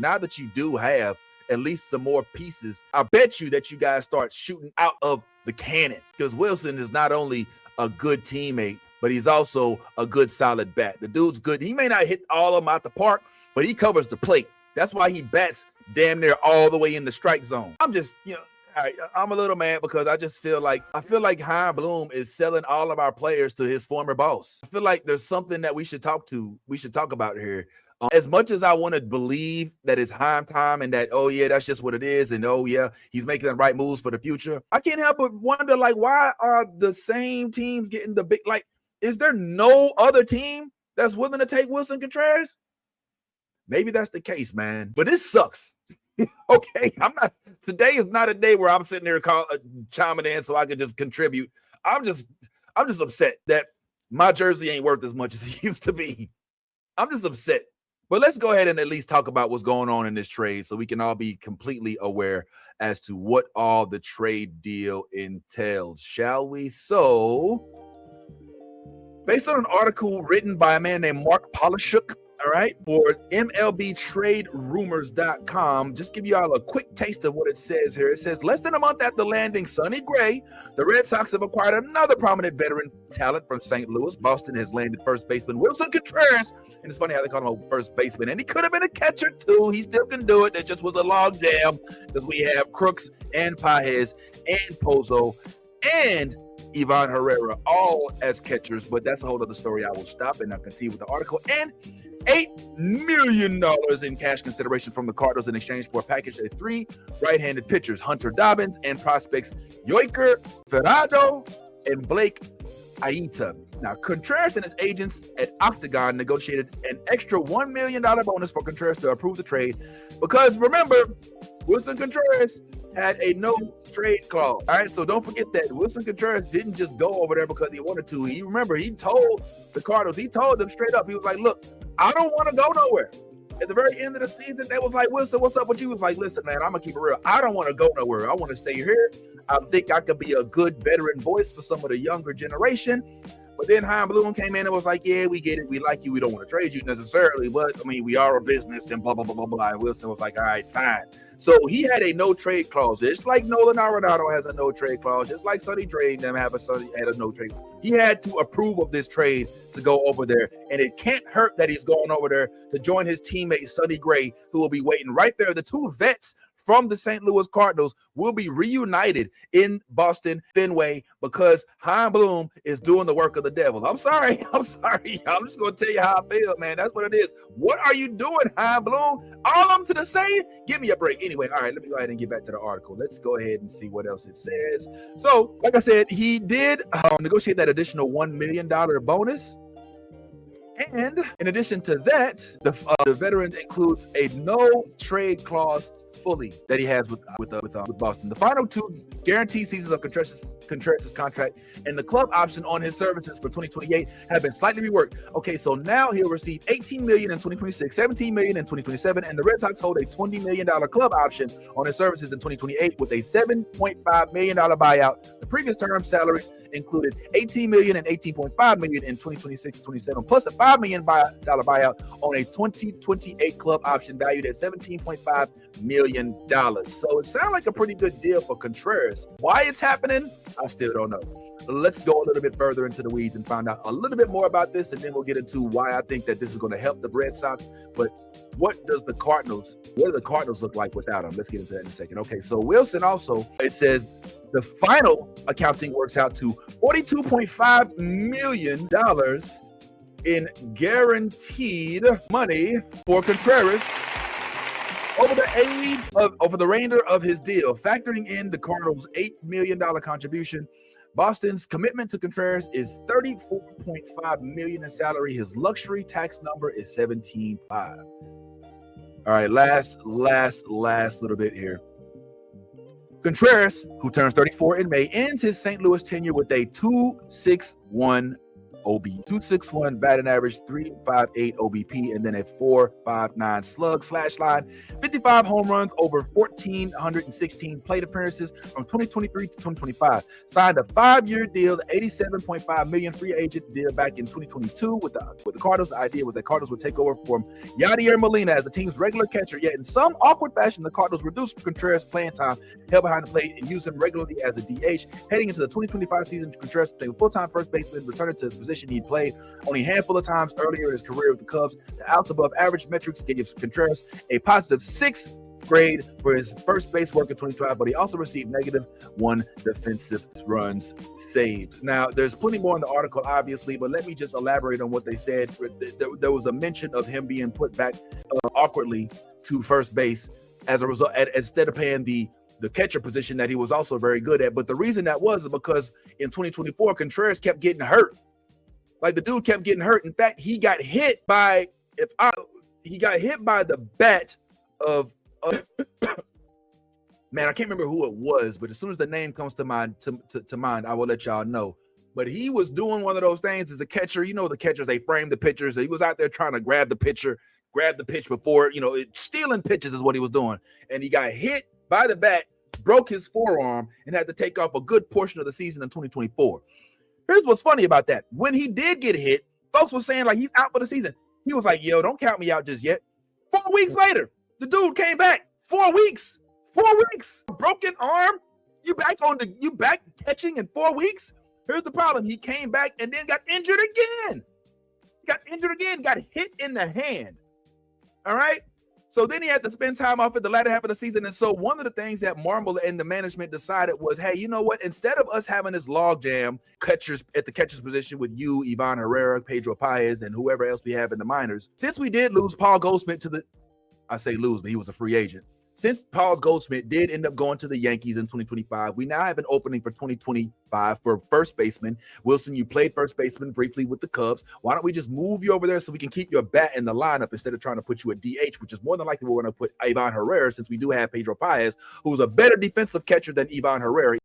Now that you do have at least some more pieces, I bet you that you guys start shooting out of the cannon, because Willson is not only a good teammate, but he's also a good solid bat. The dude's good. He may not hit all of them out the park, but he covers the plate. That's why he bats damn near all the way in the strike zone. I'm just, I'm a little mad because I feel like Chaim Bloom is selling all of our players to his former boss. I feel like there's something that we should talk about here. As much as I want to believe that it's Chaim time and that, oh yeah, that's just what it is, and oh yeah, he's making the right moves for the future, I can't help but wonder, like, why are the same teams getting the big, like, is there no other team that's willing to take Willson Contreras? Maybe that's the case, man. But this sucks. Okay, today is not a day where I'm sitting there chiming in so I can just contribute. I'm just upset that my jersey ain't worth as much as it used to be. I'm just upset. But let's go ahead and at least talk about what's going on in this trade so we can all be completely aware as to what all the trade deal entails, shall we? So, based on an article written by a man named Mark Polishuk, all right, for MLBTradeRumors.com, just give you all a quick taste of what it says here. It says, less than a month after landing Sonny Gray, the Red Sox have acquired another prominent veteran talent from St. Louis. Boston has landed first baseman Willson Contreras, and it's funny how they call him a first baseman, and he could have been a catcher too. He still can do it. It just was a log jam because we have Crooks and Paez and Pozo and Ivan Herrera all as catchers, but that's a whole other story. I will stop and I'll continue with the article. And $8 million in cash consideration from the Cardinals in exchange for a package of 3 right-handed pitchers, Hunter Dobbins, and prospects Yoiker Ferrado and Blake Aita. Now, Contreras and his agents at Octagon negotiated an extra $1 million bonus for Contreras to approve the trade because, remember, Willson Contreras had a no-trade clause. All right, so don't forget that Willson Contreras didn't just go over there because he wanted to. He told the Cardinals, he told them straight up, he was like, look, I don't want to go nowhere. At the very end of the season, they was like, Willson, what's up with you? He was like, listen, man, I'm going to keep it real. I don't want to go nowhere. I want to stay here. I think I could be a good veteran voice for some of the younger generation. But then Chaim Bloom came in and was like, yeah, we get it. We like you. We don't want to trade you necessarily. But, I mean, we are a business and blah, blah, blah, blah, blah. And Willson was like, all right, fine. So he had a no-trade clause. Just like Nolan Arenado has a no-trade clause. Just like Sonny Gray and them had a no-trade. He had to approve of this trade to go over there. And it can't hurt that he's going over there to join his teammate, Sonny Gray, who will be waiting right there. The two vets from the St. Louis Cardinals will be reunited in Boston Fenway because Chaim Bloom is doing the work of the devil. I'm sorry. I'm just going to tell you how I feel, man. That's what it is. What are you doing, Chaim Bloom? All I'm to the same? Give me a break. Anyway, all right, let me go ahead and get back to the article. Let's go ahead and see what else it says. So, like I said, he did negotiate that additional $1 million bonus. And in addition to that, the veteran includes a no trade clause fully that he has with Boston. The final 2 guaranteed seasons of Contreras' contract and the club option on his services for 2028 have been slightly reworked. Okay, so now he'll receive $18 million in 2026, $17 million in 2027, and the Red Sox hold a $20 million club option on his services in 2028 with a $7.5 million buyout. The previous term salaries included $18 million and $18.5 million in 2026 and 27, plus a $5 million buyout on a 2028 club option valued at $17.5 million. So it sounds like a pretty good deal for Contreras. Why it's happening, I still don't know. Let's go a little bit further into the weeds and find out a little bit more about this, and then we'll get into why I think that this is going to help the Red Sox. But what do the Cardinals look like without him? Let's get into that in a second. Okay, so Willson also, it says the final accounting works out to $42.5 million in guaranteed money for Contreras over the remainder of his deal, factoring in the Cardinals' $8 million contribution. Boston's commitment to Contreras is $34.5 million in salary. His luxury tax number is $17.5. All right, last little bit here. Contreras, who turns 34 in May, ends his St. Louis tenure with a 2.61 .261 batting average, .358 OBP, and then a .459 slug/line. 55 home runs over 1,416 plate appearances from 2023 to 2025. Signed a 5-year deal, the $87.5 million free agent deal back in 2022 with the Cardinals. The idea was that Cardinals would take over from Yadier Molina as the team's regular catcher. Yet in some awkward fashion, the Cardinals reduced Contreras' playing time, held behind the plate, and used him regularly as a DH. Heading into the 2025 season, Contreras became a full-time first baseman, returning to his position he'd played only a handful of times earlier in his career with the Cubs. The outs above average metrics gave Contreras a positive 6th grade for his first base work in 2025, but he also received -1 defensive runs saved. Now, there's plenty more in the article, obviously, but let me just elaborate on what they said. There was a mention of him being put back awkwardly to first base as a result, instead of playing the catcher position that he was also very good at. But the reason that was because in 2024, Contreras kept getting hurt. Like, the dude kept getting hurt. In fact, he got hit by the bat of man, I can't remember who it was, but as soon as the name comes to mind, I will let y'all know. But he was doing one of those things as a catcher. You know, the catchers, they frame the pitchers. He was out there trying to grab the pitch before, stealing pitches is what he was doing. And he got hit by the bat, broke his forearm, and had to take off a good portion of the season in 2024. Here's what's funny about that. When he did get hit, folks were saying, like, he's out for the season. He was like, yo, don't count me out just yet. 4 weeks later, the dude came back. 4 weeks. 4 weeks. Broken arm. You back catching in 4 weeks? Here's the problem. He came back and then got injured again. Got hit in the hand. All right? So then he had to spend time off at the latter half of the season. And so one of the things that Marmol and the management decided was, hey, you know what? Instead of us having this logjam catchers at the catcher's position with you, Ivan Herrera, Pedro Paez, and whoever else we have in the minors, since we did lose Paul Goldschmidt I say lose, but he was a free agent. Since Paul Goldschmidt did end up going to the Yankees in 2025, we now have an opening for 2025 for first baseman. Willson, you played first baseman briefly with the Cubs. Why don't we just move you over there so we can keep your bat in the lineup instead of trying to put you at DH, which is more than likely we're going to put Ivan Herrera, since we do have Pedro Paez, who's a better defensive catcher than Ivan Herrera.